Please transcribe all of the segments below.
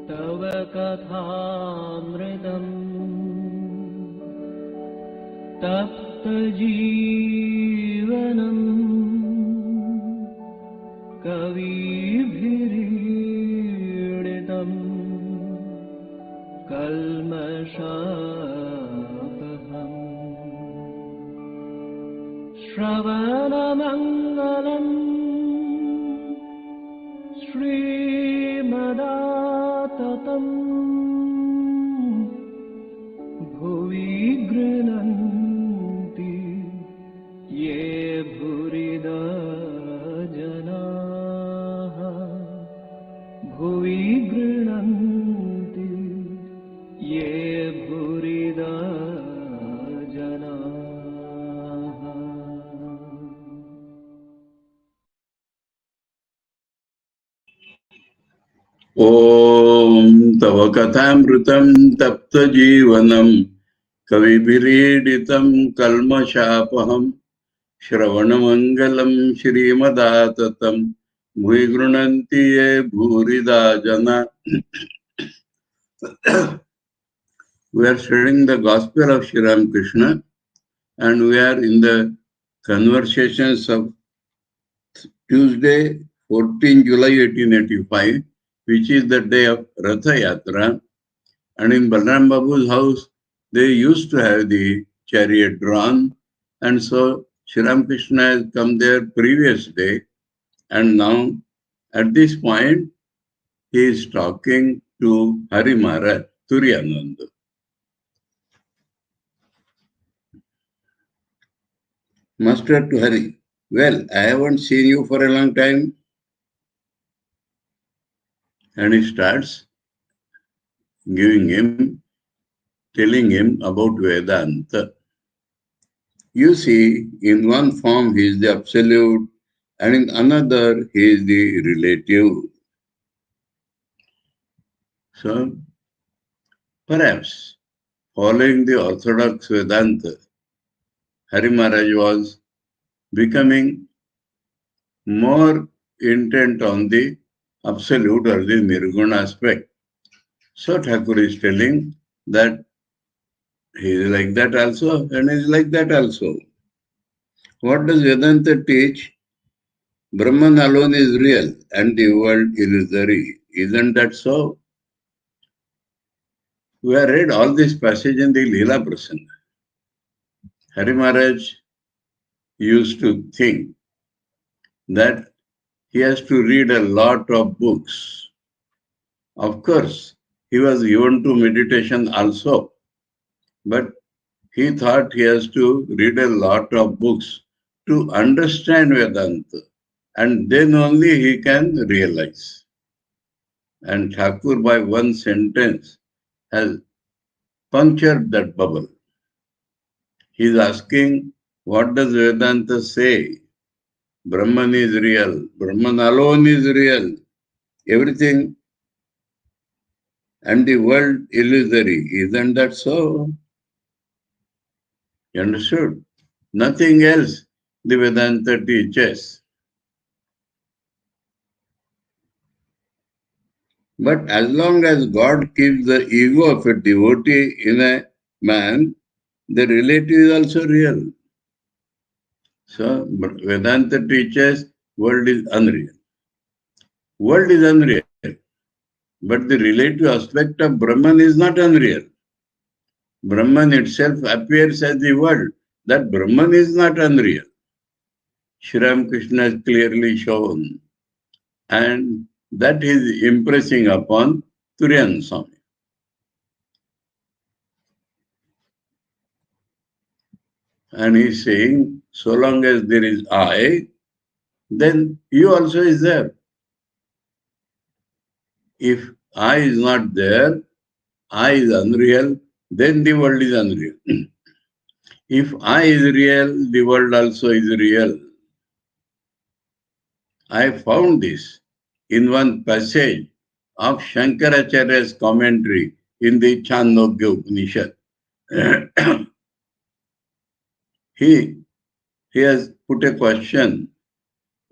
तव कथामृतम् तप्तजीवनम् कविभिरीडितम् कल्मषापहम् श्रवणमङ्गलम् श्रीमदाततम् भुवि गृह्णन्ति ये भूरिदा जनाः भुवि गृह्णन्ति ये भूरिदा जनाः। Om Tava Kathāmritam Tapta Jivanam Kavibiriditam Kalmashapaham Shravanamangalam Shrimadatatam Bhuigrunanti Ye Bhurida Jana. We are studying the Gospel of Sri Ramakrishna, and we are in the conversations of Tuesday, 14 July 1885, which is the day of Ratha Yatra. And in Balram Babu's house, they used to have the chariot drawn. And so Sri Ramakrishna has come there previous day. And now, at this point, he is talking to Hari Maharaj, Turiyananda. Master to Hari, well, I haven't seen you for a long time. And he starts telling him about Vedanta. You see, in one form he is the absolute, and in another he is the relative. So, perhaps, following the orthodox Vedanta, Hari Maharaj was becoming more intent on the absolute or the Nirguna aspect. So Thakur is telling that he is like that also and is like that also. What does Vedanta teach? Brahman alone is real and the world illusory. Isn't that so? We have read all this passage in the Leela Prasanna. Hari Maharaj used to think that he has to read a lot of books. Of course, he was given to meditation also, but he thought he has to read a lot of books to understand Vedanta, and then only he can realize. And Thakur, by one sentence, has punctured that bubble. He is asking, what does Vedanta say? Brahman is real. Brahman alone is real. Everything and the world illusory. Isn't that so? You understood? Nothing else the Vedanta teaches. But as long as God keeps the ego of a devotee in a man, the relative is also real. So, but Vedanta teaches world is unreal. World is unreal. But the relative aspect of Brahman is not unreal. Brahman itself appears as the world. That Brahman is not unreal. Sri Ramakrishna has clearly shown. And that is impressing upon Turiyan Swami. And he is saying, so long as there is I, then you also is there. If I is not there, I is unreal, then the world is unreal. If I is real, the world also is real. I found this in one passage of Shankaracharya's commentary in the Chandogya Upanishad. He has put a question.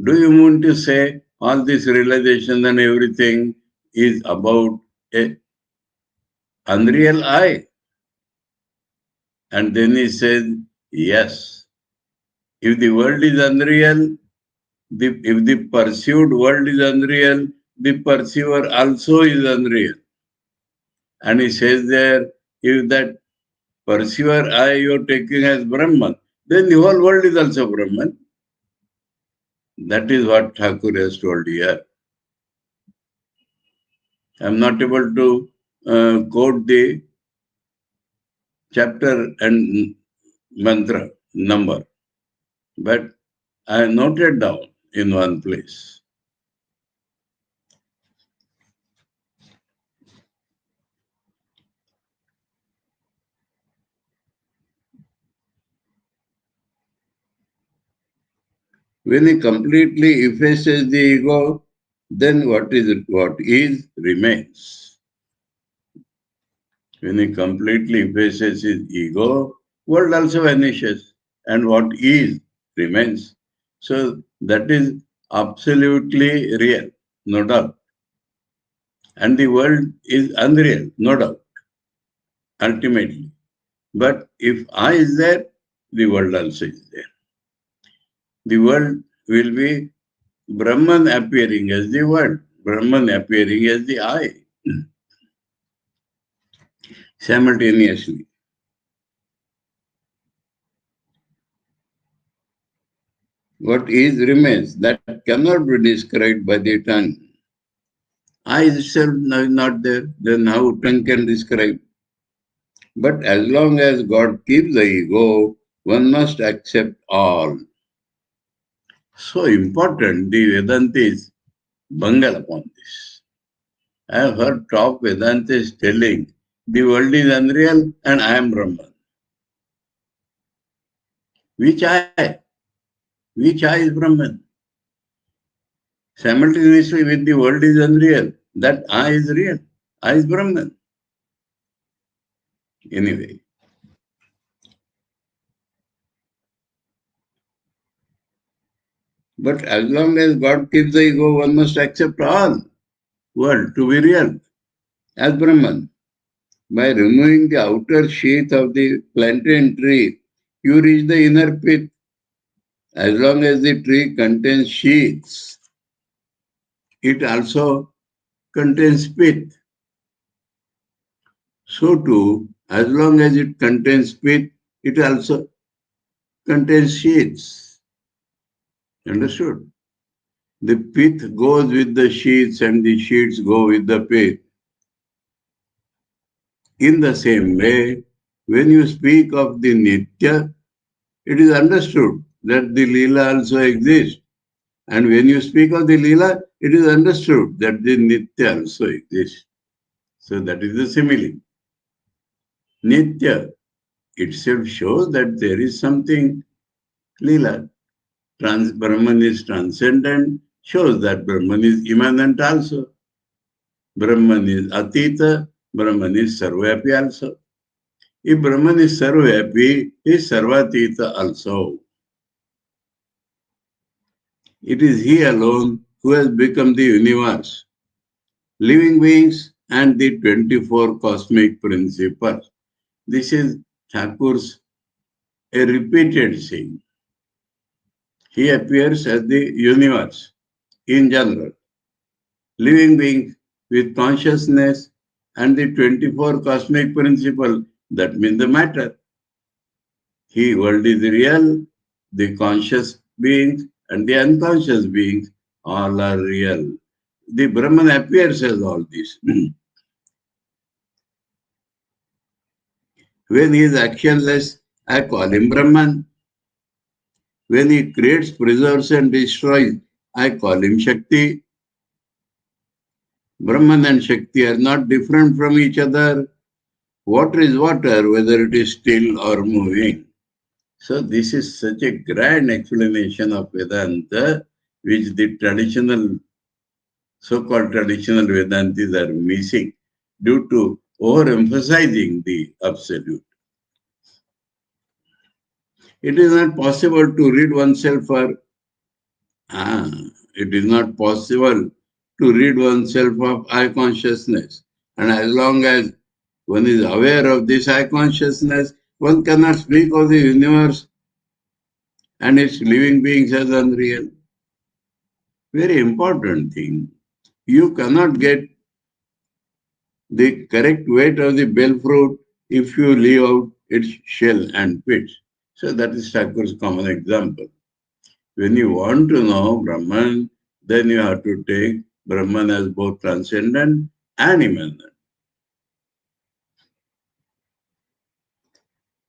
Do you mean to say all this realization and everything is about a unreal I? And then he says, yes. If the world is unreal, if the perceived world is unreal, the perceiver also is unreal. And he says there, if that perceiver I you are taking as Brahman, then the whole world is also Brahman. That is what Thakur has told here. I am not able to quote the chapter and mantra number, but I noted down in one place. When he completely effaces the ego, then what is it? What is remains. When he completely effaces his ego, world also vanishes, and what is remains. So that is absolutely real, no doubt. And the world is unreal, no doubt, ultimately. But if I is there, the world also is there. The world will be Brahman appearing as the world, Brahman appearing as the I, simultaneously. What is remains, that cannot be described by the tongue. I itself is not there, then how tongue can describe? But as long as God keeps the ego, one must accept all. So important, the Vedantis bungle upon this. I have heard top Vedantis telling, the world is unreal and I am Brahman. Which I? Which I is Brahman? Simultaneously with the world is unreal, that I is real. I is Brahman. Anyway. But as long as God keeps the ego, one must accept all world to be real as Brahman. By removing the outer sheath of the plantain tree, you reach the inner pith. As long as the tree contains sheaths, it also contains pith. So too, as long as it contains pith, it also contains sheaths. Understood? The pith goes with the sheaths and the sheaths go with the pith. In the same way, when you speak of the Nitya, it is understood that the Leela also exists. And when you speak of the Leela, it is understood that the Nitya also exists. So that is the simile. Nitya itself shows that there is something Leela. Brahman is transcendent, shows that Brahman is immanent also. Brahman is Atita, Brahman is Sarvyapi also. If Brahman is Sarvyapi, he is Sarvatita also. It is he alone who has become the universe, living beings, and the 24 cosmic principles. This is Thakur's a repeated saying. He appears as the universe in general, living beings with consciousness and the 24 cosmic principle, that means the matter. He, world is real, the conscious beings and the unconscious beings all are real. The Brahman appears as all this. When he is actionless, I call him Brahman. When he creates, preserves and destroys, I call him Shakti. Brahman and Shakti are not different from each other. Water is water, whether it is still or moving. So this is such a grand explanation of Vedanta, which the traditional, so-called traditional Vedantis are missing due to overemphasizing the absolute. It is not possible to rid oneself it is not possible to rid oneself of I consciousness. And as long as one is aware of this I consciousness, one cannot speak of the universe and its living beings as unreal. Very important thing. You cannot get the correct weight of the bell fruit if you leave out its shell and pits. So that is Thakur's common example. When you want to know Brahman, then you have to take Brahman as both transcendent and immanent.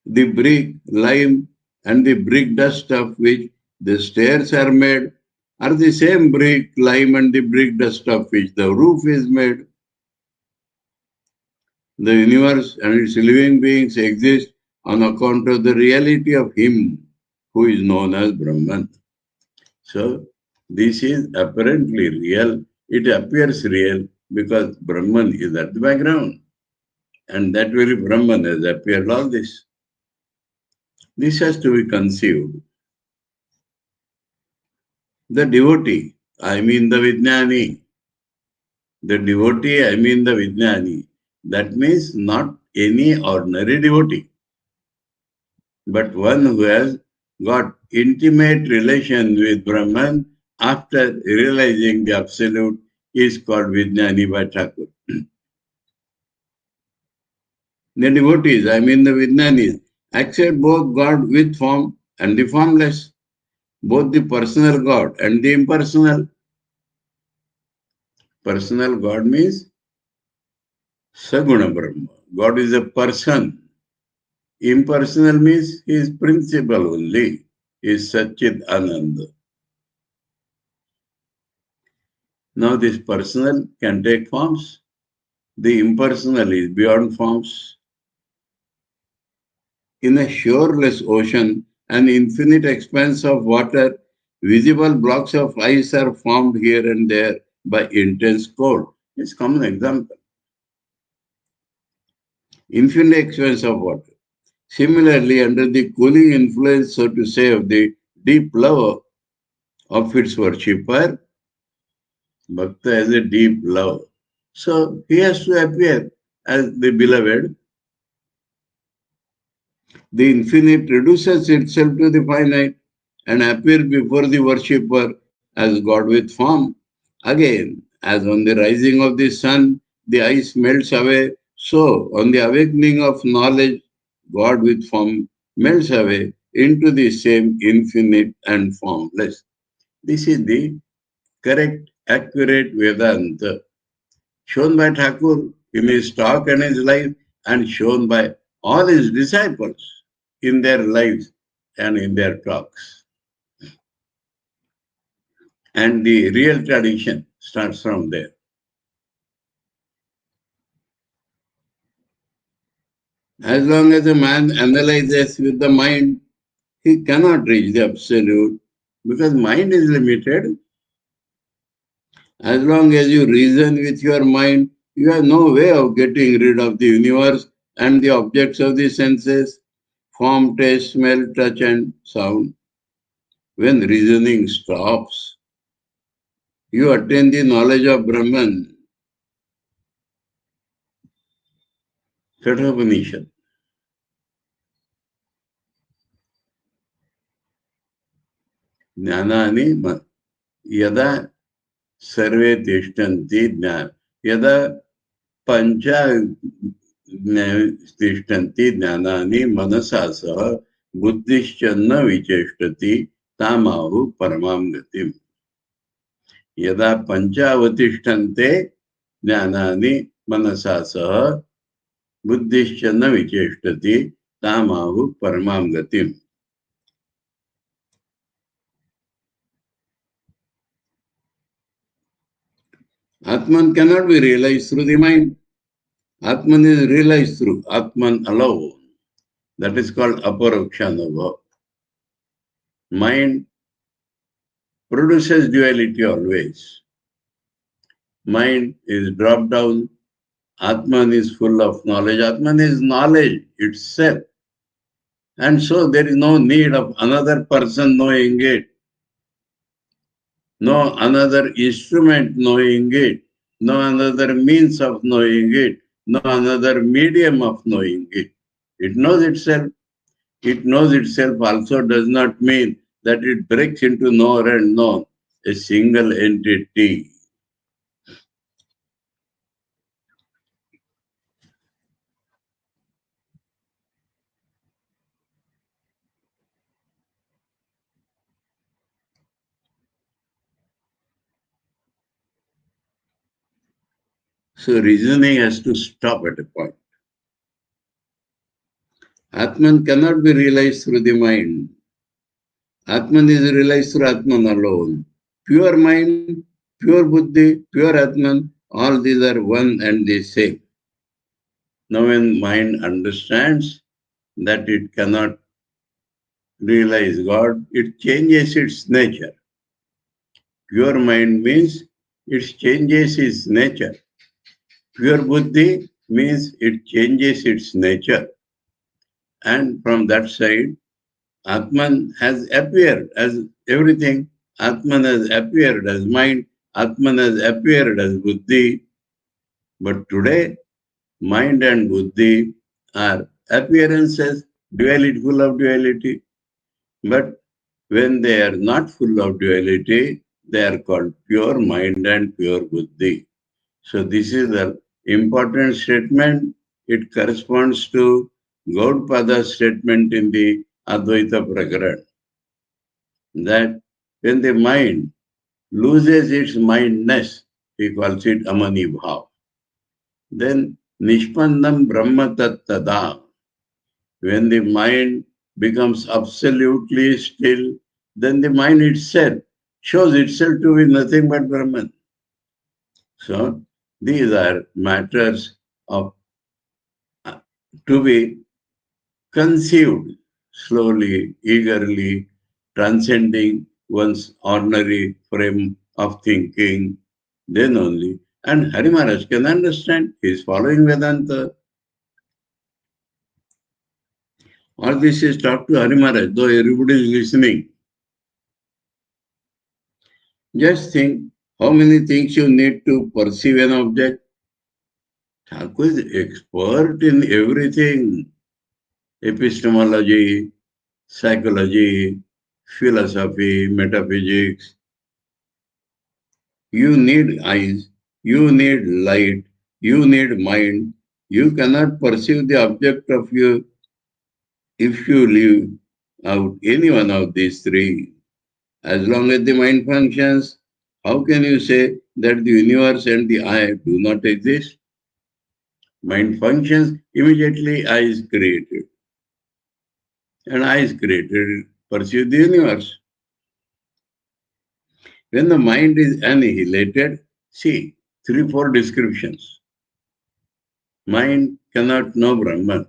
The brick, lime, and the brick dust of which the stairs are made are the same brick, lime, and the brick dust of which the roof is made. The universe and its living beings exist on account of the reality of Him who is known as Brahman. So, this is apparently real. It appears real because Brahman is at the background. And that very Brahman has appeared all this. This has to be conceived. The devotee, I mean the Vijnani. The devotee, I mean the Vijnani. That means not any ordinary devotee, but one who has got intimate relation with Brahman after realizing the Absolute is called Vijnani by Thakur. The devotees, I mean the Vijnanis, accept both God with form and the formless, both the personal God and the impersonal. Personal God means Saguna Brahma. God is a person. Impersonal means he is principle only, he is Satchit Ananda. Now this personal can take forms. The impersonal is beyond forms. In a shoreless ocean, an infinite expanse of water, visible blocks of ice are formed here and there by intense cold. It's a common example. Infinite expanse of water. Similarly, under the cooling influence, so to say, of the deep love of its worshipper, Bhakta has a deep love. So he has to appear as the beloved. The infinite reduces itself to the finite and appears before the worshipper as God with form. Again, as on the rising of the sun, the ice melts away, so on the awakening of knowledge, God with form melts away into the same infinite and formless. This is the correct, accurate Vedanta, shown by Thakur in his talk and his life, and shown by all his disciples in their lives and in their talks. And the real tradition starts from there. As long as a man analyzes with the mind, he cannot reach the absolute because mind is limited. As long as you reason with your mind, you have no way of getting rid of the universe and the objects of the senses, form, taste, smell, touch, and sound. When reasoning stops, you attain the knowledge of Brahman. Kathopanishad. Jnanani yada sarve tishtanti jnana. Yada pancha tishtanti jnanani manasa saha buddhischanna vicheshtati tamahu paramam gatim. Yada panchavatishthante jnanani manasa saha buddhischanna vicheshtati tamahu paramam gatim. Atman cannot be realized through the mind. Atman is realized through Atman alone. That is called aparokshanubhava. Mind produces duality always. Mind is dropped down. Atman is full of knowledge. Atman is knowledge itself. And so there is no need of another person knowing it. No another instrument knowing it. no another means of knowing it, no another medium of knowing it. It knows itself. It knows itself also does not mean that it breaks into knower and known, a single entity. So reasoning has to stop at a point. Atman cannot be realized through the mind. Atman is realized through Atman alone. Pure mind, pure buddhi, pure Atman, all these are one and the same. Now when mind understands that it cannot realize God, it changes its nature. Pure mind means it changes its nature. Pure buddhi means it changes its nature. And from that side, Atman has appeared as everything. Atman has appeared as mind. Atman has appeared as buddhi. But today, mind and buddhi are appearances, duality, full of duality. But when they are not full of duality, they are called pure mind and pure buddhi. So this is the important statement. It corresponds to Gaudapada's statement in the Advaita Prakaran, that when the mind loses its mindness, he calls it amani bhav. Then nishpannam brahma tattada. When the mind becomes absolutely still, then the mind itself shows itself to be nothing but Brahman. So these are matters of to be conceived slowly, eagerly, transcending one's ordinary frame of thinking, then only. And Hari Maharaj can understand. He is following Vedanta. All this is talk to Hari Maharaj, though everybody is listening. Just think how many things you need to perceive an object. Thakur is expert in everything. Epistemology, psychology, philosophy, metaphysics. You need eyes, you need light, you need mind. You cannot perceive the object of you if you leave out any one of these three. As long as the mind functions, how can you say that the universe and the I do not exist? Mind functions, immediately I is created. And I is created, perceive the universe. When the mind is annihilated, see, 3-4 descriptions. Mind cannot know Brahman.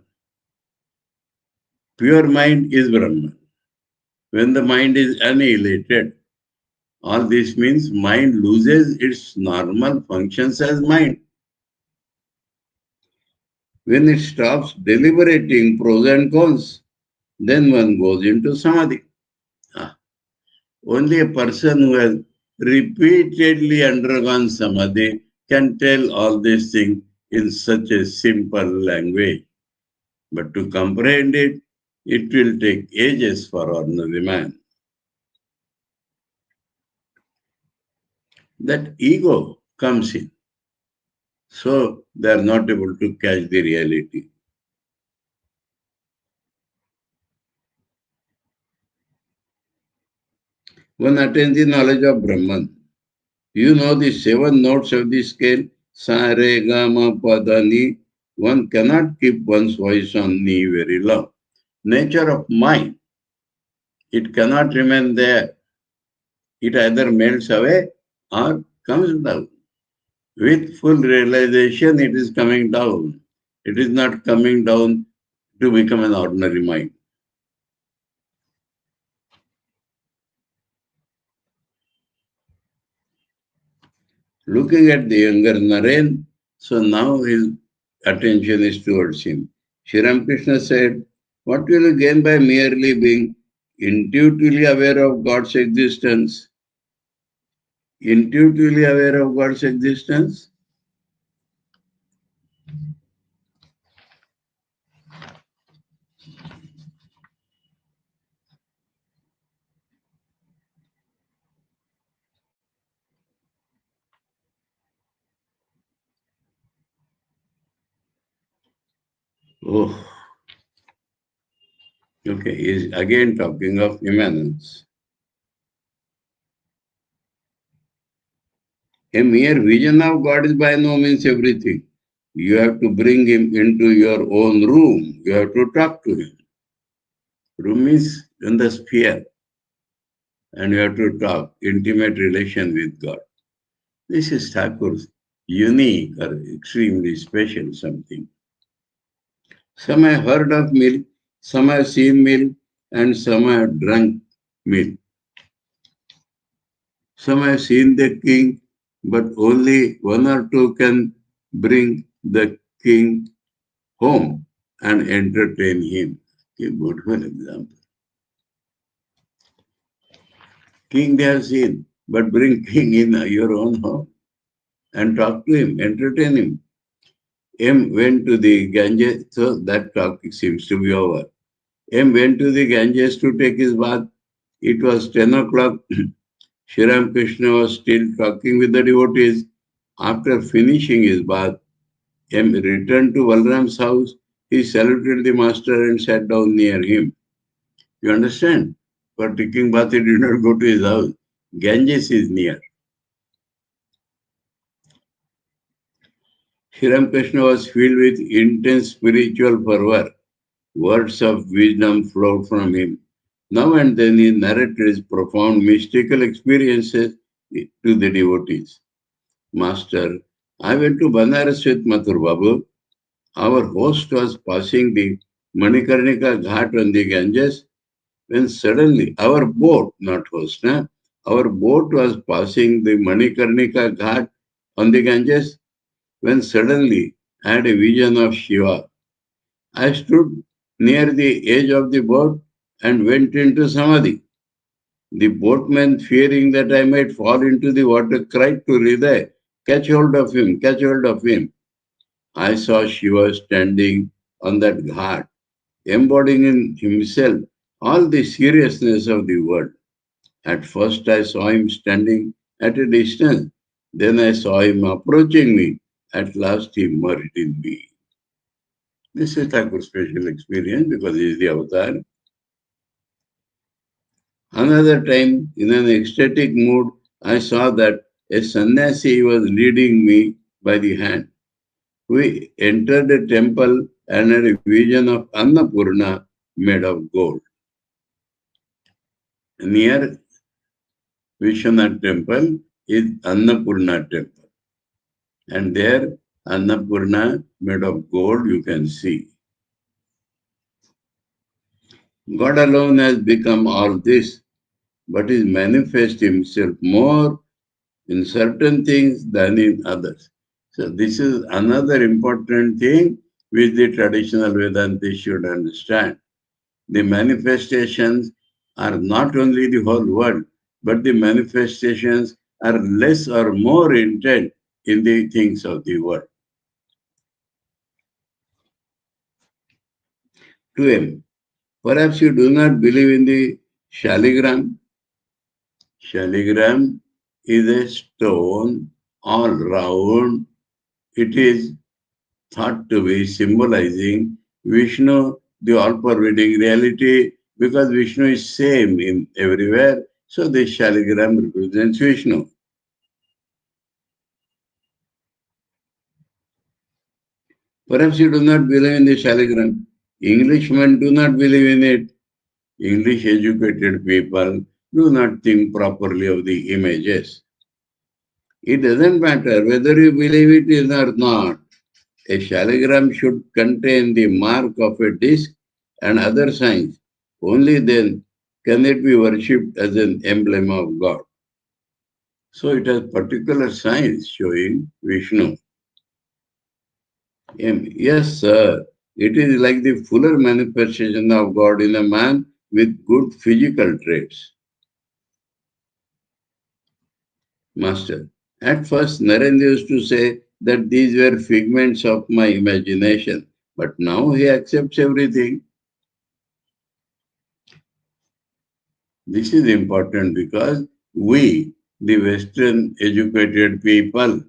Pure mind is Brahman. When the mind is annihilated, all this means mind loses its normal functions as mind. When it stops deliberating pros and cons, then one goes into samadhi. Only a person who has repeatedly undergone samadhi can tell all these things in such a simple language. But to comprehend it, it will take ages for ordinary man. That ego comes in. So they are not able to catch the reality. One attains the knowledge of Brahman. You know the 7 notes of the scale, sa, re, ga, ma, pa, da, ni. One cannot keep one's voice on ni very long. Nature of mind, it cannot remain there. It either melts away or comes down. With full realization, it is coming down. It is not coming down to become an ordinary mind. Looking at the younger Naren, so now his attention is towards him. Sri Ramakrishna said, what will you gain by merely being intuitively aware of God's existence? Intuitively aware of God's existence? Oh, okay, is again talking of immanence. A mere vision of God is by no means everything. You have to bring him into your own room. You have to talk to him. Room is in the sphere, and you have to talk, intimate relation with God. This is Thakur's unique or extremely special something. Some have heard of milk, some have seen milk, and some have drunk milk. Some have seen the king, but only one or two can bring the king home and entertain him. Give beautiful example. King they have seen, but bring king in your own home and talk to him, entertain him. M went to the Ganges, so that talk seems to be over. M went to the Ganges to take his bath. It was 10 o'clock. Sri Ramakrishna was still talking with the devotees. After finishing his bath, M returned to Balram's house. He saluted the master and sat down near him. You understand? For taking bath, he did not go to his house. Ganges is near. Sri Ramakrishna was filled with intense spiritual fervor. Words of wisdom flowed from him. Now and then he narrated his profound mystical experiences to the devotees. Master, I went to Banaras with Mathur Babu. Our host was passing the Manikarnika Ghat on the Ganges when suddenly our boat, not host, our boat was passing the Manikarnika Ghat on the Ganges when suddenly I had a vision of Shiva. I stood near the edge of the boat and went into Samadhi. The boatman, fearing that I might fall into the water, cried to Hriday, catch hold of him, catch hold of him. I saw Shiva standing on that ghat, embodying in himself all the seriousness of the world. At first I saw him standing at a distance. Then I saw him approaching me. At last he merged in me. This is Thakur's special experience because he is the avatar. Another time, in an ecstatic mood, I saw that a sannyasi was leading me by the hand. We entered a temple and had a vision of Annapurna made of gold. Near Vishwanath temple is Annapurna temple. And there, Annapurna made of gold you can see. God alone has become all this, but is manifest himself more in certain things than in others. So this is another important thing which the traditional Vedantists should understand. The manifestations are not only the whole world, but the manifestations are less or more intent in the things of the world. To him, perhaps you do not believe in the shaligram. Shaligram is a stone all round. It is thought to be symbolizing Vishnu, the all-pervading reality, because Vishnu is same in everywhere. So this shaligram represents Vishnu. Perhaps you do not believe in the shaligram. Englishmen do not believe in it. English educated people do not think properly of the images. It doesn't matter whether you believe it or not. A shaligram should contain the mark of a disc and other signs. Only then can it be worshipped as an emblem of God. So it has particular signs showing Vishnu. Yes, sir. It is like the fuller manifestation of God in a man with good physical traits. Master. At first, Narendra used to say that these were figments of my imagination, but now he accepts everything. This is important because we, the Western educated people,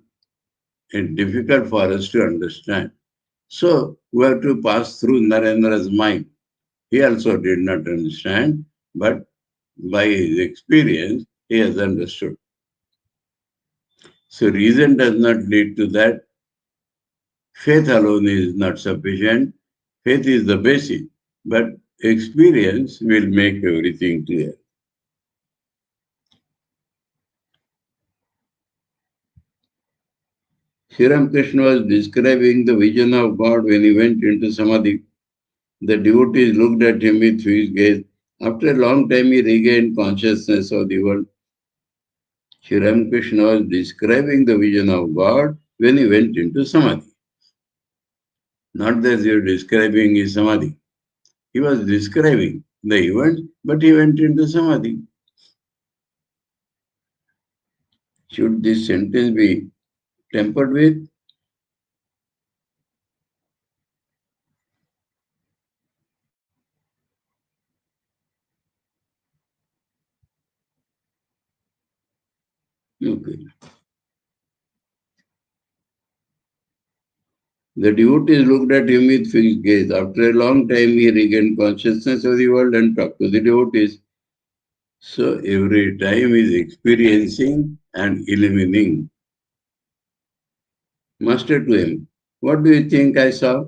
it's difficult for us to understand. So we have to pass through Narendra's mind. He also did not understand, but by his experience, he has understood. So reason does not lead to that. Faith alone is not sufficient. Faith is the basic, but experience will make everything clear. Sri Ramakrishna was describing the vision of God when he went into Samadhi. The devotees looked at him with fixed gaze. After a long time, he regained consciousness of the world. Sri Ramakrishna was describing the vision of God when he went into Samadhi. Not that he was describing his Samadhi. He was describing the event, but he went into Samadhi. Should this sentence be tempered with? Okay. The devotees looked at him with fixed gaze. After a long time, he regained consciousness of the world and talked to the devotees. So every time he is experiencing and illumining. Master to him, what do you think I saw?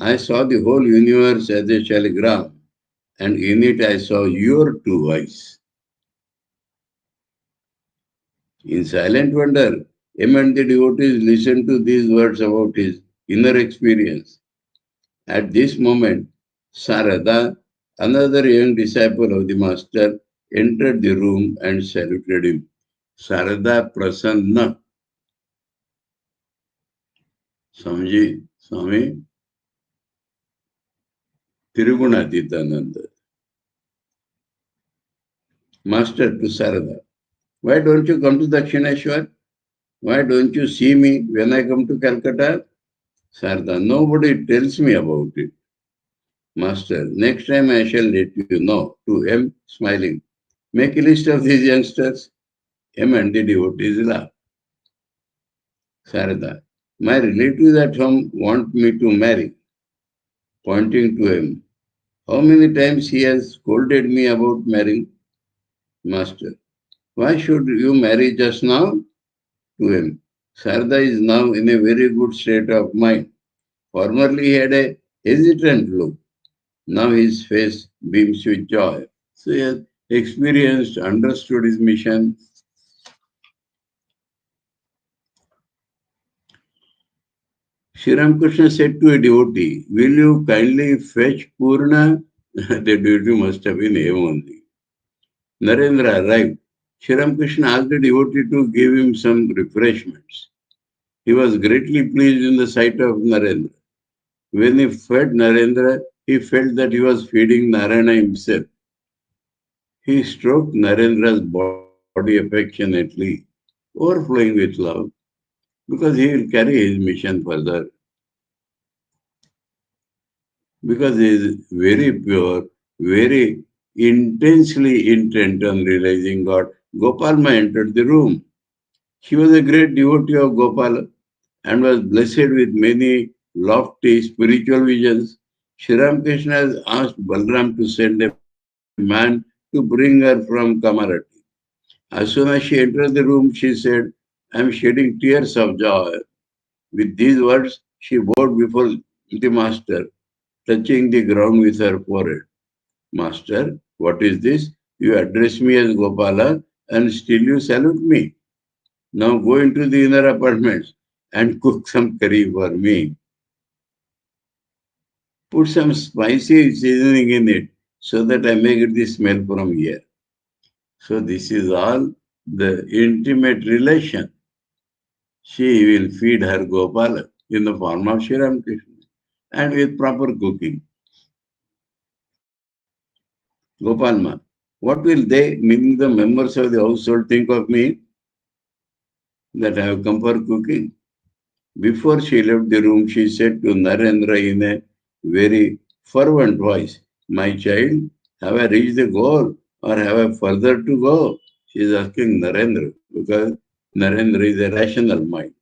I saw the whole universe as a telegram, and in it I saw your two eyes. In silent wonder, him and the devotees listened to these words about his inner experience. At this moment, Sarada, another young disciple of the master, entered the room and saluted him. Sarada Prasanna. Swamiji, Swami Tirugunatitananda. Master to Sarada. Why don't you come to Dakshineshwar? Why don't you see me when I come to Calcutta? Sarada, nobody tells me about it. Master, next time I shall let you know. To M, smiling. Make a list of these youngsters. M and the devotees laugh. Sarada, my relatives at home want me to marry. Pointing to him. How many times he has scolded me about marrying? Master, why should you marry just now? To him. Sarada is now in a very good state of mind. Formerly he had a hesitant look. Now his face beams with joy. So he has experienced, understood his mission. Sri Ramakrishna said to a devotee, will you kindly fetch Purna? The devotee must have been him only. Narendra arrived. Sri Ramakrishna asked the devotee to give him some refreshments. He was greatly pleased in the sight of Narendra. When he fed Narendra, he felt that he was feeding Narayana himself. He stroked Narendra's body affectionately, overflowing with love, because he will carry his mission further. Because he is very pure, very intensely intent on realizing God. Gopalma entered the room. She was a great devotee of Gopala and was blessed with many lofty spiritual visions. Sri Ramakrishna has asked Balram to send a man to bring her from Kathāmrita. As soon as she entered the room, she said, I am shedding tears of joy. With these words, she bowed before the master, touching the ground with her forehead. Master, what is this? You address me as Gopala and still you salute me. Now go into the inner apartments and cook some curry for me. Put some spicy seasoning in it so that I may get the smell from here. So this is all the intimate relation. She will feed her Gopala in the form of Sri Ramakrishna and with proper cooking. Gopalma, what will they, meaning the members of the household, think of me? That I have come for cooking. Before she left the room, she said to Narendra in a very fervent voice, my child, have I reached the goal or have I further to go? She is asking Narendra because Narendra is a rational mind.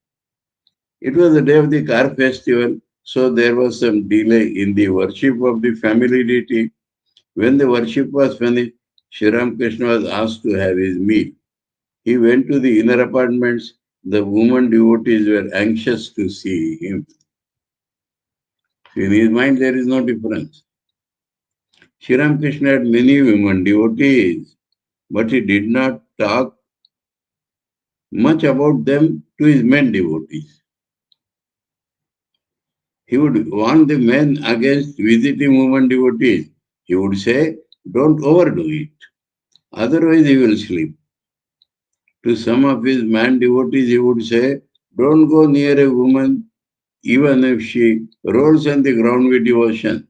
It was the day of the car festival. So there was some delay in the worship of the family deity. When the worship was finished, Sri Ramakrishna was asked to have his meal. He went to the inner apartments. The women devotees were anxious to see him. In his mind, there is no difference. Sri Ramakrishna had many women devotees, but he did not talk much about them to his men devotees. He would warn the men against visiting women devotees. He would say, don't overdo it, otherwise he will sleep. To some of his man devotees, he would say, don't go near a woman even if she rolls on the ground with devotion.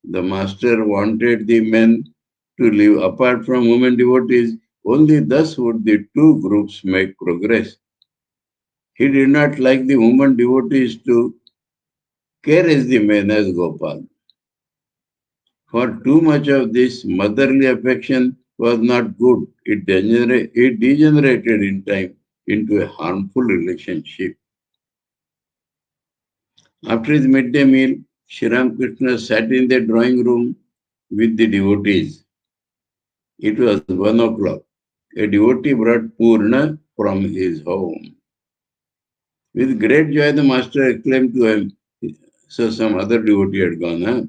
The master wanted the men to live apart from women devotees. Only thus would the two groups make progress. He did not like the women devotees to caress the men as Gopal. For too much of this motherly affection was not good. It degenerated in time into a harmful relationship. After his midday meal, Sri Ramakrishna sat in the drawing room with the devotees. It was 1 o'clock. A devotee brought Purna from his home. With great joy, the master exclaimed to him, so some other devotee had gone, huh?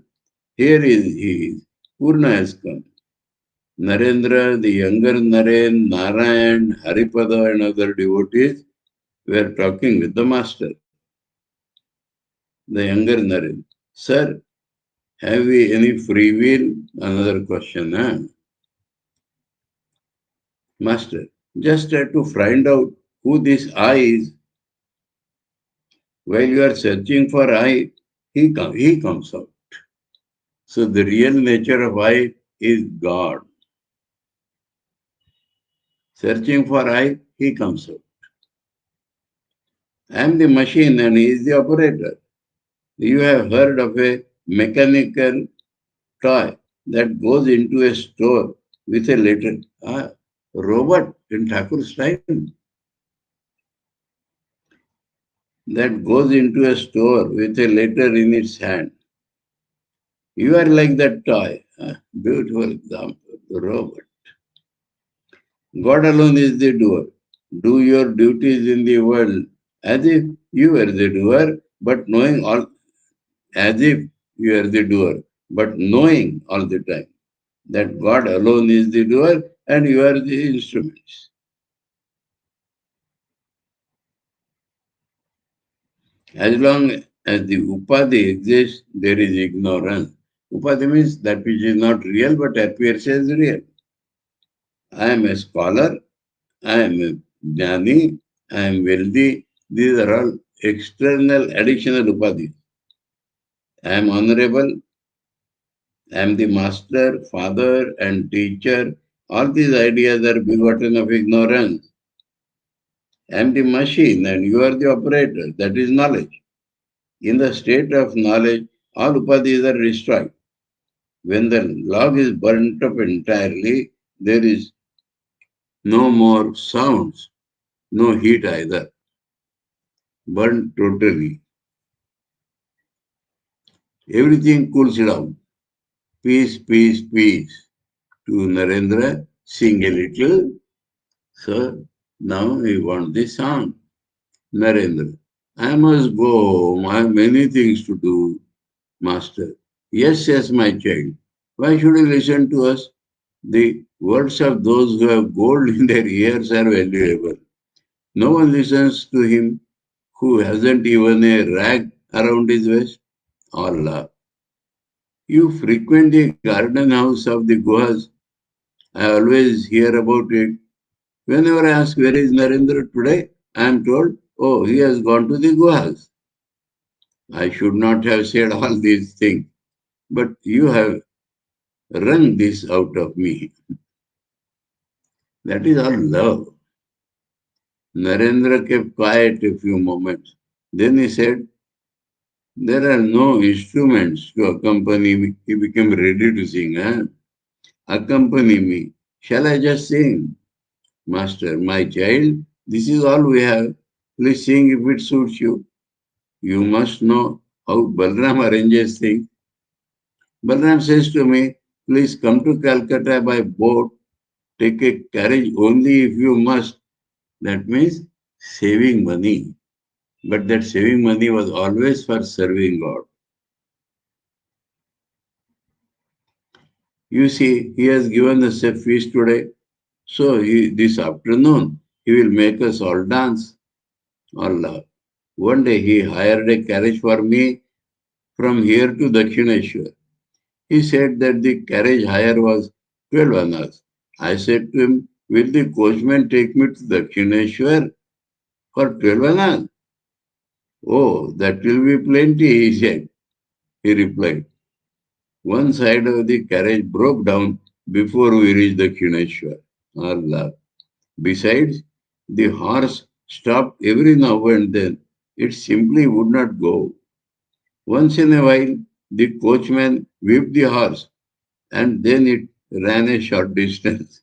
Here he is. Purna has come. Narendra, the younger Naren, Narayan, Haripada, and other devotees were talking with the master. The younger Naren, sir, have we any free will? Another question, huh? Master, just try to find out who this I is. While you are searching for I, he comes out. So the real nature of I is God. Searching for I, he comes out. I am the machine and he is the operator. You have heard of a mechanical toy that goes into a store with a letter. Robot in Thakur's time that goes into a store with a letter in its hand. You are like that toy. Beautiful example, the robot. God alone is the doer. Do your duties in the world as if you were the doer, but knowing all, as if you are the doer, but knowing all the time that God alone is the doer and you are the instruments. As long as the upadhi exists, there is ignorance. Upadhi means that which is not real but appears as real. I am a scholar, I am a jnani, I am wealthy. These are all external additional upadhis. I am honorable, I am the master, father, and teacher. All these ideas are begotten of ignorance. I am the machine and you are the operator. That is knowledge. In the state of knowledge, all upadhis are destroyed. When the log is burnt up entirely, there is no more sounds, no heat either. Burnt totally. Everything cools down. Peace, peace, peace. To Narendra, sing a little. So now we want the sound. Narendra, I must go home. I have many things to do, Master. Yes, yes, my child. Why should you listen to us? The words of those who have gold in their ears are valuable. No one listens to him who hasn't even a rag around his waist. Allah. You frequent the garden house of the Guhas. I always hear about it. Whenever I ask where is Narendra today, I am told, oh, he has gone to the Guhas. I should not have said all these things, but you have wrung this out of me. That is all love. Narendra kept quiet a few moments. Then he said, there are no instruments to accompany me. He became ready to sing. Huh? Accompany me. Shall I just sing? Master, my child, this is all we have. Please sing if it suits you. You must know how Balram arranges things. Balram says to me, please come to Calcutta by boat, take a carriage only if you must. That means saving money. But that saving money was always for serving God. You see, he has given us a feast today. So this afternoon, he will make us all dance. Allah. One day he hired a carriage for me from here to Dakshineshwar. He said that the carriage hire was 12 annas. I said to him, will the coachman take me to Dakshineshwar for 12 annas? Oh, that will be plenty, he said. He replied. One side of the carriage broke down before we reached Dakshineshwar. Allah. Besides, the horse stopped every now and then. It simply would not go. Once in a while, the coachman whipped the horse and then it ran a short distance.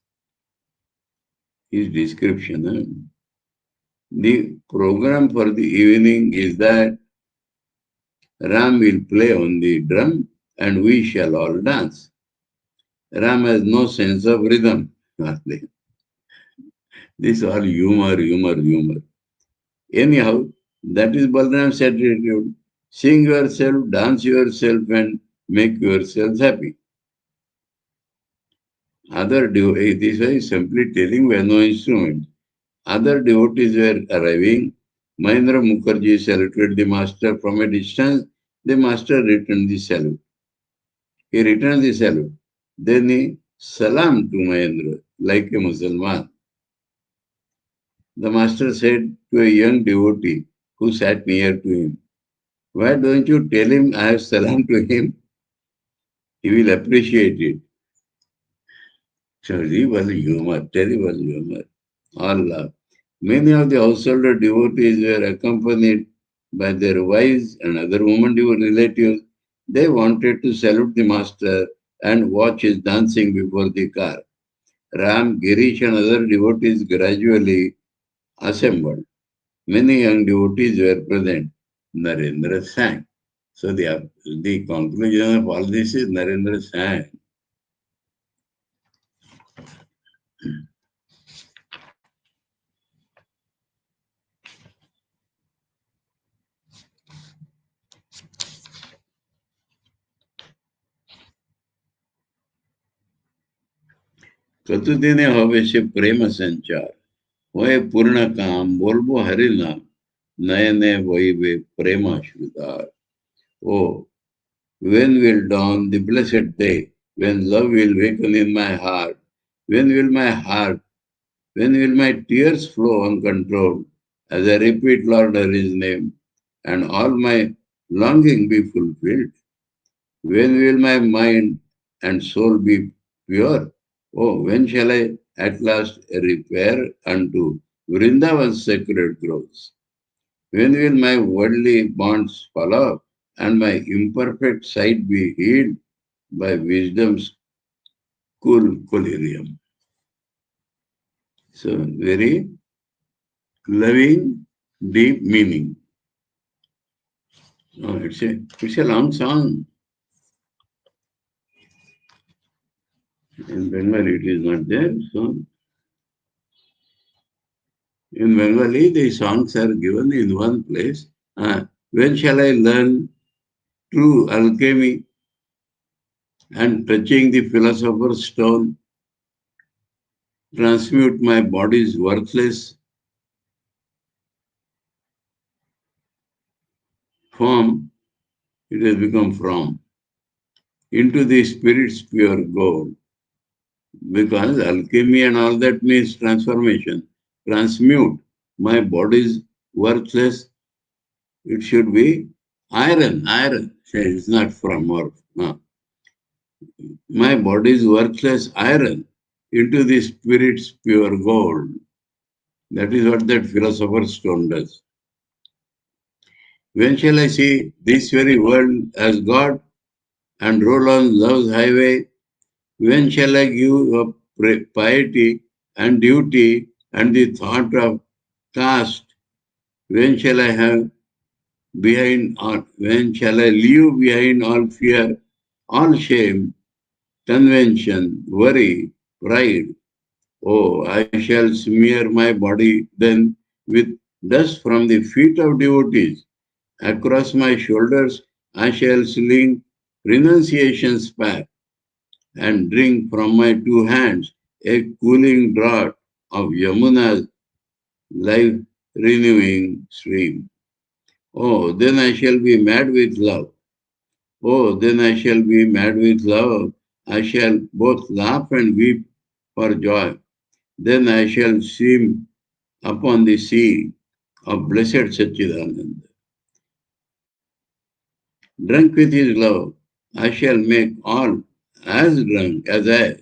His description. The program for the evening is that Ram will play on the drum and we shall all dance. Ram has no sense of rhythm. This all humor. Anyhow, that is Balram's attitude. Sing yourself, dance yourself, and make yourselves happy. This is simply telling we have no instrument. Other devotees were arriving. Mahendra Mukherjee saluted the master from a distance. The master returned the salute. He returned the salute. Then he salam to Mahendra like a Muslim. The master said to a young devotee who sat near to him, why don't you tell him I have salam to him? He will appreciate it. Terrible humor. Allah. Many of the householder devotees were accompanied by their wives and other women relatives. They wanted to salute the master and watch his dancing before the car. Ram, Girish and other devotees gradually assembled. Many young devotees were present. Narendra sang. So the conclusion of all this is Narendra sang. कतुदिने हवे से प्रेम संचार होए पूर्ण काम बोलबो हरि नाम नयने वही वे प्रेमाश्रुदार. Oh, when will dawn the blessed day, when love will waken in my heart, when will my heart, when will my tears flow uncontrolled as I repeat Lord Hari's name and all my longing be fulfilled? When will my mind and soul be pure? Oh, when shall I at last repair unto Vrindavan's sacred groves? When will my worldly bonds fall off and my imperfect sight be healed by wisdom's cool collyrium? So, very loving, deep meaning. Oh, it's a long song. In Bengali, it is not there. So, in Bengali, the songs are given in one place. When shall I learn true alchemy and touching the philosopher's stone, transmute my body's worthless form, it has become from, into the spirit's pure gold. Because alchemy and all that means transformation. Transmute my body's worthless, it should be iron. It's not from or no. My body's worthless iron into the spirit's pure gold. That is what that philosopher's stone does. When shall I see this very world as God and roll on love's highway? When shall I give up piety and duty and the thought of caste? When shall I have behind all, when shall I leave behind all fear, all shame, convention, worry, pride? Oh, I shall smear my body then with dust from the feet of devotees. Across my shoulders I shall sling renunciation spear and drink from my two hands a cooling draught of Yamuna's life-renewing stream. Oh, then I shall be mad with love. Oh, then I shall be mad with love. I shall both laugh and weep for joy. Then I shall swim upon the sea of blessed Satchidananda. Drunk with his love, I shall make all as drunk as I.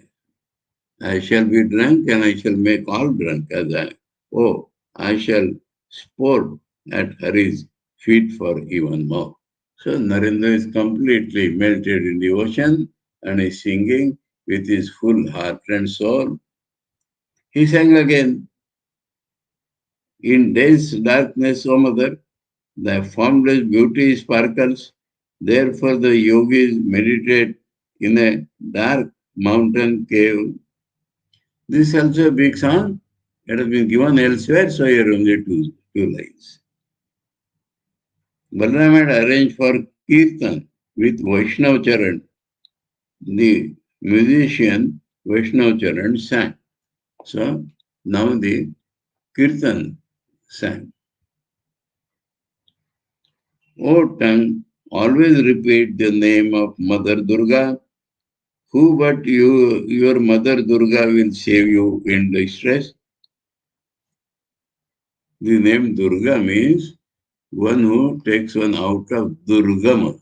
I shall be drunk and I shall make all drunk as I. Oh, I shall sport at Hari's feet for even more. So Narendra is completely melted in the ocean and is singing with his full heart and soul. He sang again, in dense darkness, O mother, the formless beauty sparkles. Therefore the yogis meditate in a dark mountain cave. This is also a big song. It has been given elsewhere, so here only two lines. Balaram had arranged for Kirtan with Vaishnav Charan. The musician Vaishnav Charan sang. So now the Kirtan sang. O tongue, always repeat the name of Mother Durga. Who but you, your Mother Durga will save you in distress? The name Durga means one who takes one out of Durgama,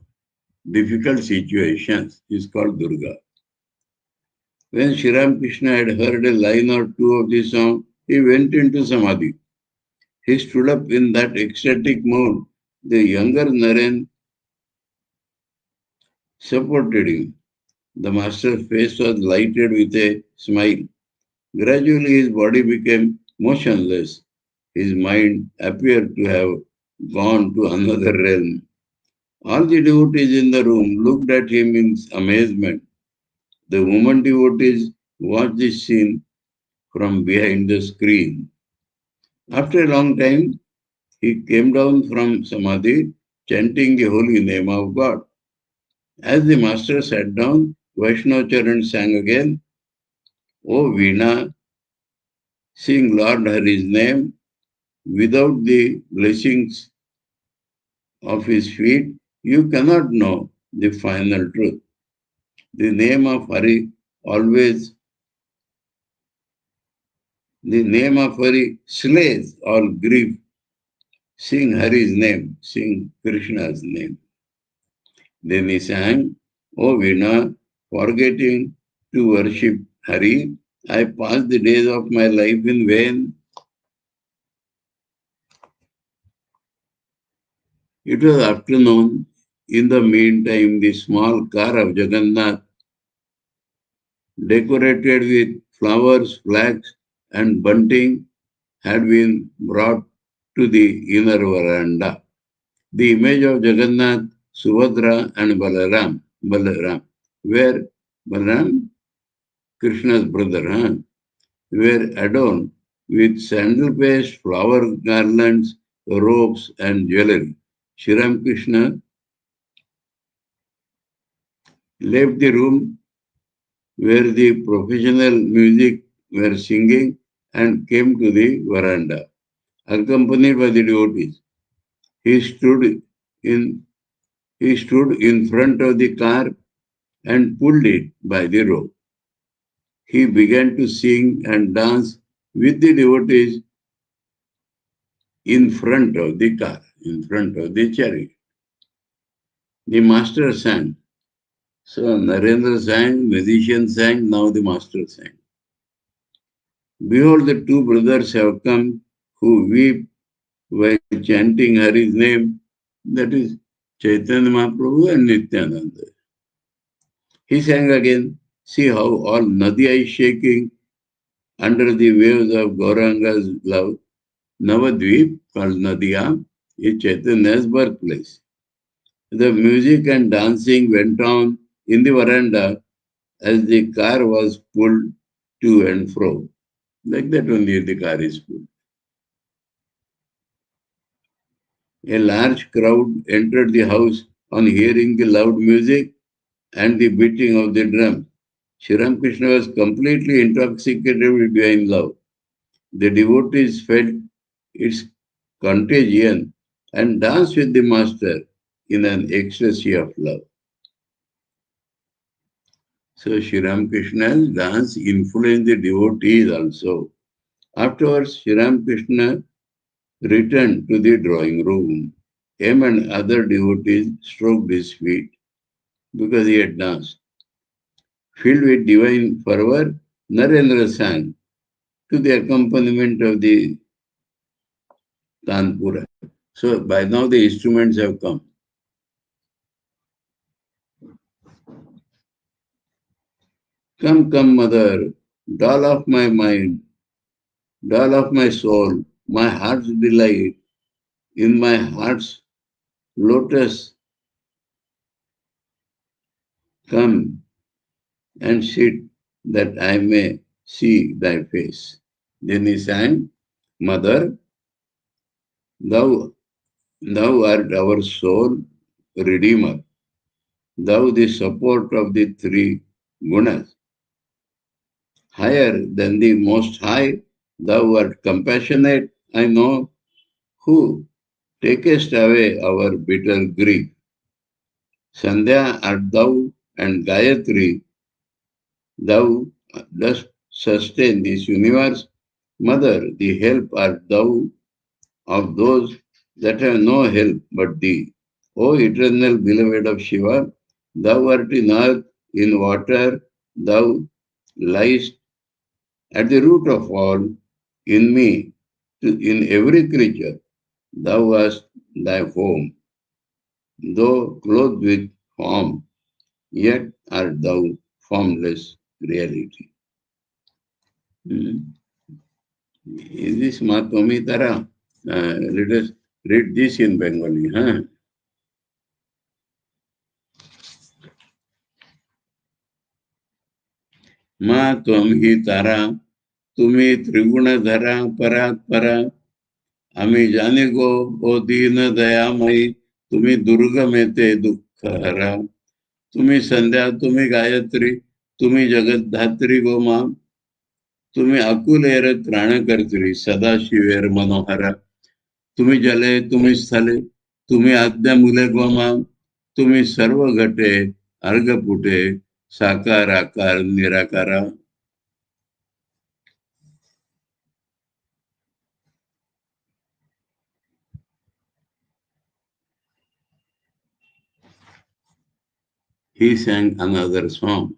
difficult situations, is called Durga. When Sri Ramakrishna had heard a line or two of the song, he went into Samadhi. He stood up in that ecstatic mood. The younger Naren supported him. The master's face was lighted with a smile. Gradually his body became motionless. His mind appeared to have gone to another realm. All the devotees in the room looked at him in amazement. The women devotees watched this scene from behind the screen. After a long time, he came down from Samadhi, chanting the holy name of God. As the master sat down, Vaishnav Charan sang again, O Veena, sing Lord Hari's name. Without the blessings of his feet, you cannot know the final truth. The name of Hari always, the name of Hari slays all grief. Sing Hari's name, sing Krishna's name. Then he sang, O Veena, forgetting to worship Hari, I passed the days of my life in vain. It was afternoon. In the meantime, the small car of Jagannath, decorated with flowers, flags, and bunting, had been brought to the inner veranda. The image of Jagannath, Subhadra, and Balaram, where Balaram, Krishna's brother, were adorned with sandal paste, flower garlands, robes, and jewelry. Sri Ramakrishna left the room where the professional music were singing and came to the veranda, accompanied by the devotees. He stood in he stood in front of the car and pulled it by the rope. He began to sing and dance with the devotees in front of the car, in front of the chariot. The master sang. So Narendra sang, musician sang, now the master sang. Behold, the two brothers have come who weep while chanting Hari's name, that is Chaitanya Mahaprabhu and Nityananda. He sang again, see how all Nadia is shaking under the waves of Gauranga's love. Navadvip, called Nadia, is Chaitanya's birthplace. The music and dancing went on in the veranda as the car was pulled to and fro. Like that only the car is pulled. A large crowd entered the house on hearing the loud music and the beating of the drum. Sri Ramakrishna was completely intoxicated with divine love. The devotees felt its contagion and danced with the master in an ecstasy of love. So Sri Ramakrishna's dance influenced the devotees also. Afterwards, Sri Ramakrishna returned to the drawing room. M and other devotees stroked his feet because he had danced. Filled with divine fervor, Narendra sang to the accompaniment of the Tanpura. So by now the instruments have come. Come, come, mother, doll of my mind, doll of my soul, my heart's delight, in my heart's lotus, come and sit that I may see thy face. Then he sang, Mother, thou, thou art our soul redeemer, thou the support of the three gunas. Higher than the most high, thou art compassionate, I know, who takest away our bitter grief. Sandhya art thou, and Gayatri, thou dost sustain this universe. Mother, the help art thou of those that have no help but thee. O eternal beloved of Shiva, thou art in earth, in water, thou liest at the root of all, in me, in every creature, thou hast thy home. Though clothed with form, yet art thou formless reality. Is this Matomi Tara? Let us read this in Bengali. Huh? মা ত্বমি তারা তুমি ত্রিগুণ ধারা পরাৎ পরা আমি জানি গো ও দীন দয়াময়ী তুমি দুর্গমেতে দুঃখ হারা তুমি সন্ধ্যা তুমি গায়ত্রী তুমি জগদ্ধাত্রী গো মা তুমি আকুলের ত্রাণকর্त्री सदाशिवेर मनोहरा तुम्ही जले तुम्ही स्थले तुम्ही आज्ञा मुले गो मा तुम्ही सर्व घटे अर्घपुटे साकार आकार nirakara. He sang another song.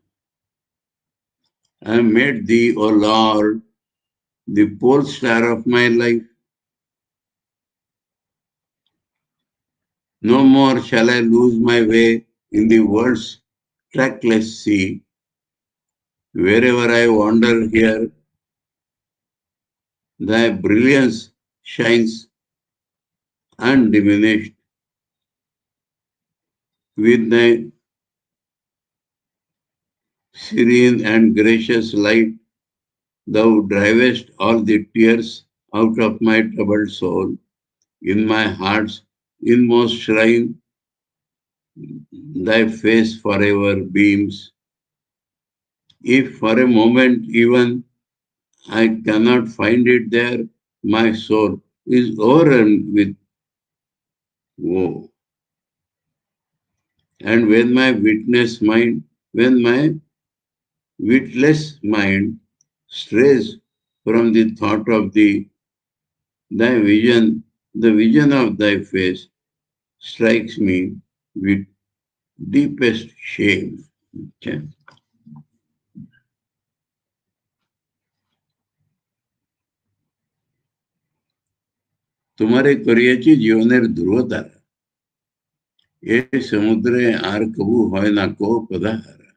I made thee, O Lord, the pole star of my life. No more shall I lose my way in the world's trackless sea. Wherever I wander here, thy brilliance shines undiminished. With thy serene and gracious light, thou drivest all the tears out of my troubled soul. In my heart's inmost shrine, thy face forever beams. If for a moment even I cannot find it there, my soul is overrun with woe. And when my witless mind strays from the thought of thee, thy vision, the vision of thy face strikes me with deepest shame. Okay. তোমারে করিয়াছি জীবনের ধ্রুবতারা এ সমুদ্রে আর কবু হয় না কো পদাহারা.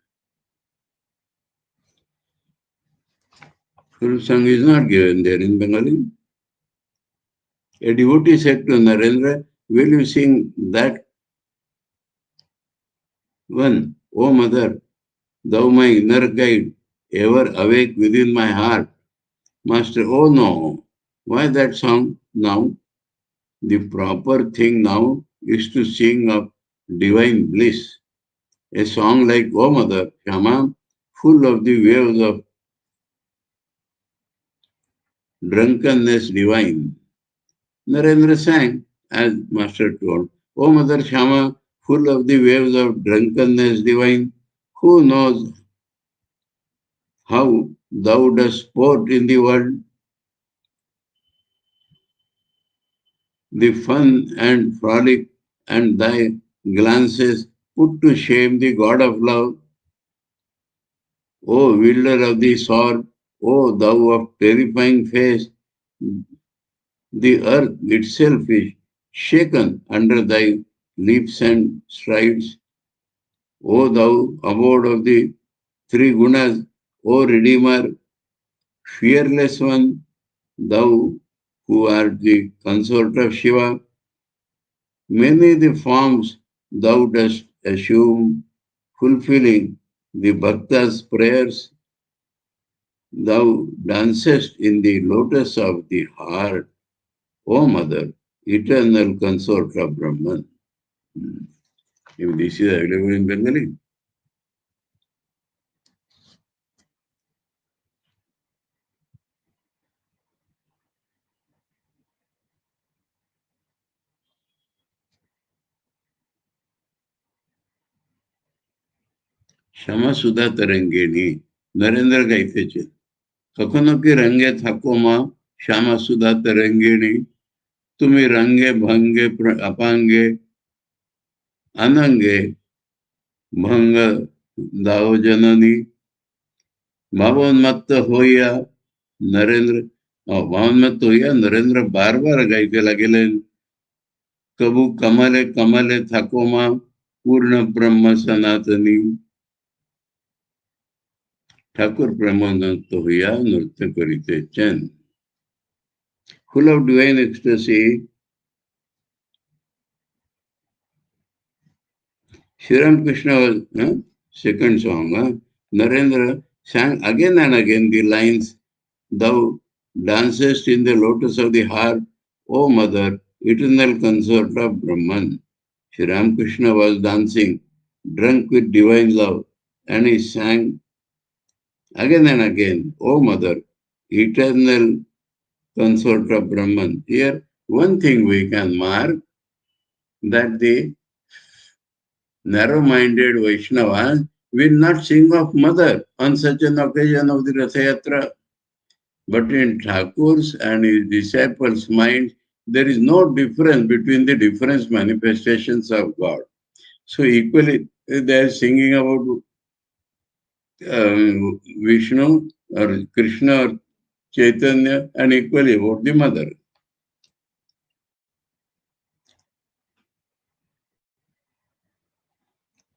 Full song is not given there in Bengali. A devotee said to Narendra, will you sing that one? O mother, thou my inner guide, ever awake within my heart. Master, oh no, why that song now? The proper thing now is to sing of divine bliss. A song like O Mother, Shama, full of the waves of drunkenness divine. Narendra sang, as Master told, O Mother Shama, full of the waves of drunkenness divine, who knows how thou dost sport in the world, the fun and frolic, and thy glances put to shame the God of love. O wielder of the sword, O thou of terrifying face, the earth itself is shaken under thy leaps and strides. O thou abode of the three gunas, O Redeemer, fearless one, thou who art the consort of Shiva, many the forms thou dost assume, fulfilling the bhakta's prayers. Thou dancest in the lotus of the heart, O Mother, eternal consort of Brahman. If this is available in Bengali. শ্যামা সুধা তরঙ্গিণী নরেন্দ্র গাইতেছেন কখনো কি রঙ্গে থাকো মা শ্যামা সুধা তরঙ্গিণী তুমি রঙ্গে ভঙ্গে অপাঙ্গে अनंगे भंग दाओ जननी भावोन्मत्त होइया नरेंद्र भावोन्मत्त होइया नरेंद्र बार बार गाइते लगेले कबू कमले कमले थाको मां पूर्ण ब्रह्म सनातनी ठाकुर प्रेमानंद होइया नृत्य करिते chain full of divine ecstasy. Sri Ramakrishna was second song. Narendra sang again and again the lines, thou dancest in the lotus of the heart, O mother, eternal consort of Brahman. Sri Ramakrishna was dancing, drunk with divine love, and he sang again and again, O mother, eternal consort of Brahman. Here, one thing we can mark, that the narrow-minded Vaishnavas will not sing of mother on such an occasion of the Ratha Yatra. But in Thakur's and his disciples' minds, there is no difference between the different manifestations of God. So equally, they are singing about Vishnu or Krishna or Chaitanya, and equally about the mother.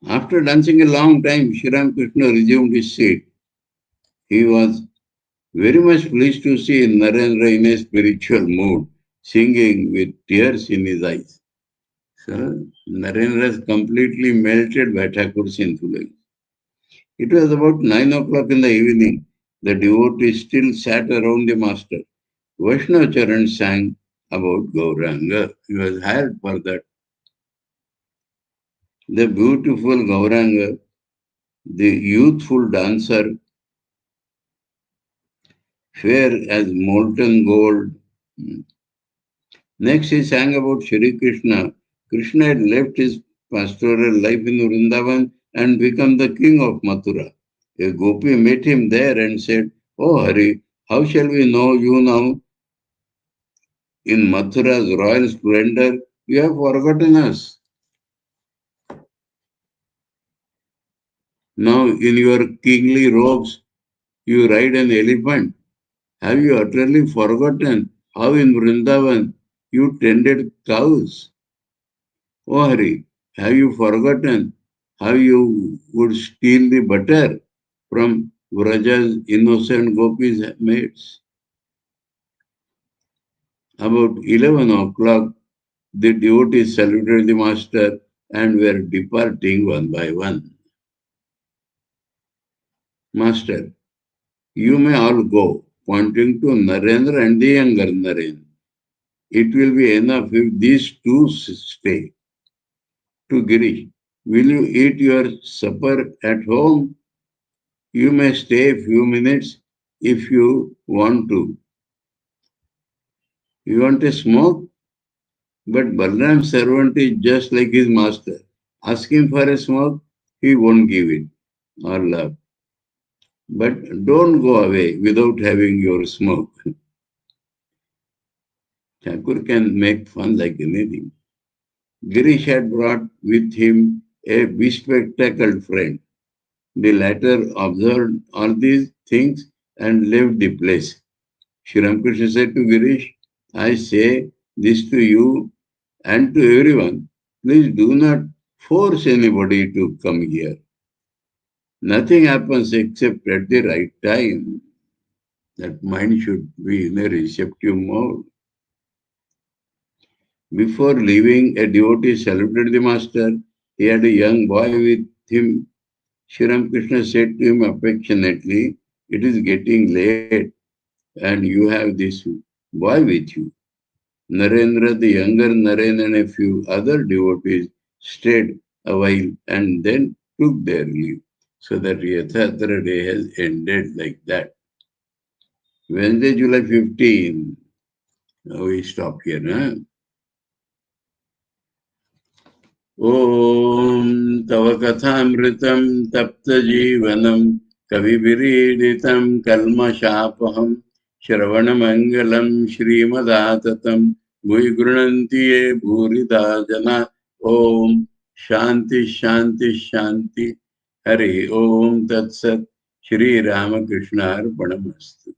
After dancing a long time, Sri Ramakrishna resumed his seat. He was very much pleased to see Narendra in a spiritual mood, singing with tears in his eyes. So, Narendra is completely melted by Thakur's influence. It was about 9 o'clock in the evening. The devotees still sat around the master. Vaishnava Charan sang about Gauranga. He was hired for that. The beautiful Gauranga, the youthful dancer, fair as molten gold. Next, he sang about Shri Krishna. Krishna had left his pastoral life in Vrindavan and become the king of Mathura. A gopi met him there and said, "Oh Hari, how shall we know you now? In Mathura's royal splendor, you have forgotten us. Now, in your kingly robes, you ride an elephant. Have you utterly forgotten how in Vrindavan you tended cows? Oh Hari, have you forgotten how you would steal the butter from Vraja's innocent gopis' maids?" About 11 o'clock, The devotees saluted the master and were departing one by one. Master, you may all go, pointing to Narendra and the younger Narendra. It will be enough if these two stay. To Girish, will you eat your supper at home? You may stay a few minutes if you want to. You want a smoke? But Balram's servant is just like his master. Ask him for a smoke, he won't give it or love. But don't go away without having your smoke. Thakur can make fun like anything. Girish had brought with him a bespectacled friend. The latter observed all these things and left the place. Sri Ramakrishna said to Girish, I say this to you and to everyone, please do not force anybody to come here. Nothing happens except at the right time. That mind should be in a receptive mode. Before leaving, a devotee saluted the master. He had a young boy with him. Sri Ramakrishna said to him affectionately, it is getting late and you have this boy with you. Narendra, the younger Narendra and a few other devotees stayed a while and then took their leave. So that Yathatra day has ended like that. Wednesday, July 15. Now we stop here. Huh? Om Tava Kathāmritam Tapta Jivanam Kaviviridhitam Kalmashapaham Shravanamangalam Shrimadatatam Bhuigrunanti Ye Bhurida Jana Om Shanti Shanti Shanti Hari Om Tat Sat Sri Ramakrishna Arpanamastu.